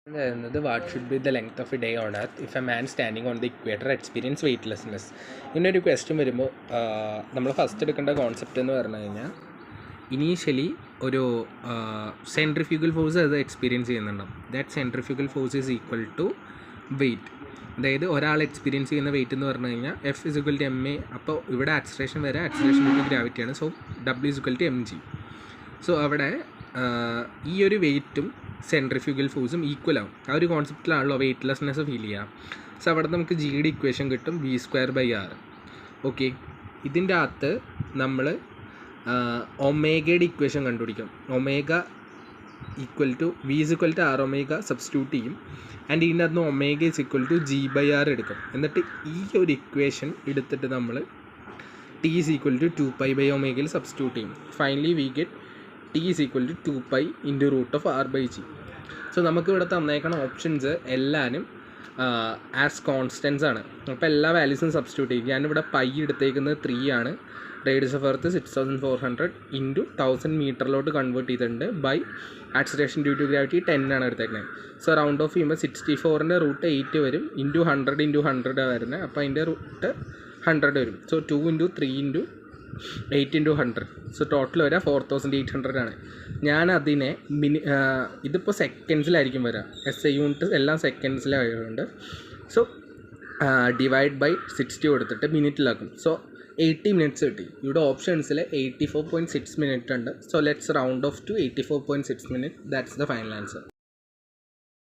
What should be the length of a day on earth if a man standing on the equator experience weightlessness? ഇങ്ങനൊരു question വരുമ്പോൾ നമ്മൾ first എടുക്കേണ്ട concept എന്ന് പറഞ്ഞു കഴിഞ്ഞാൽ initially ഒരു സെൻട്രിഫ്യൂഗൽ ഫോഴ്സ് അത് എക്സ്പീരിയൻസ് ചെയ്യുന്നുണ്ടാവും. That centrifugal force is equal to weight. അതായത് ഒരാൾ എക്സ്പീരിയൻസ് ചെയ്യുന്ന വെയിറ്റ് എന്ന് പറഞ്ഞു കഴിഞ്ഞാൽ F is equal to M A. അപ്പോൾ ഇവിടെ ആക്സിലറേഷൻ വരെ ആക്സിലറേഷൻ ടു ഗ്രാവിറ്റിയാണ്. So W is equal to M G. So അവിടെ ഈ ഒരു വെയ്റ്റും സെൻട്രിഫ്യൂഗൽ ഫോഴ്സും ഈക്വൽ ആവും. ആ ഒരു കോൺസെപ്റ്റിലാണല്ലോ വെയ്റ്റ്ലെസ്നെസ് ഫീൽ ചെയ്യാം. സോ അവിടെ നമുക്ക് ജിയുടെ ഇക്വേഷൻ കിട്ടും v²/r. ഓക്കെ, ഇതിൻ്റെ അകത്ത് നമ്മൾ ഒമേഗയുടെ ഇക്വേഷൻ കണ്ടുപിടിക്കും. Omega equal to v is equal to r omega substitute ചെയ്യും. ആൻഡ് ഇതിൻ്റെ അകത്ത് omega is equal to g/r എടുക്കും. എന്നിട്ട് ഈ ഒരു ഇക്വേഷൻ എടുത്തിട്ട് നമ്മൾ t is equal to 2π/ω substitute ചെയ്യും. Finally we get t is equal to 2π into √r/g. So നമുക്ക് ഇവിടെ തന്നേക്കണ ഓപ്ഷൻസ് എല്ലാവരും ആസ് കോൺസ്റ്റൻസ് ആണ്. അപ്പോൾ എല്ലാ വാല്യൂസും സബ്സ്റ്റിറ്റ്യൂട്ട് ചെയ്യും. ഞാനിവിടെ പൈ എടുത്തേക്കുന്നത് 3 ആണ്. റേഡിയസ് ഓഫ് എർത്ത് 6400 ഇൻറ്റു 1000 മീറ്ററിലോട്ട് കൺവേർട്ട് ചെയ്തിട്ടുണ്ട്. By acceleration due to gravity 10 ആണ് എടുത്തേക്കുന്നത്. സോ റൗണ്ട് ഓഫ് ചെയ്യുമ്പോൾ 64ൻ്റെ √8 വരും. ഇൻറ്റു 100 വരുന്നത്. അപ്പോൾ അതിൻ്റെ √ 100 വരും. സോ 2 × 3 × 8 × 100. സോ ടോട്ടൽ വരിക 4800 ആണ്. ഞാനതിനെ ഇതിപ്പോൾ സെക്കൻഡ്സിലായിരിക്കും വരിക. SI യൂണിറ്റ് എല്ലാം സെക്കൻഡ്സിലായതുകൊണ്ട് സോ ഡിവൈഡ് ബൈ 60 കൊടുത്തിട്ട് മിനിറ്റിലാക്കും. സോ 80 മിനിറ്റ്സ് കിട്ടി. ഇവിടെ ഓപ്ഷൻസിൽ 84.6 മിനിറ്റ് ഉണ്ട്. So let's round of two 84.6 minute. That's the final answer.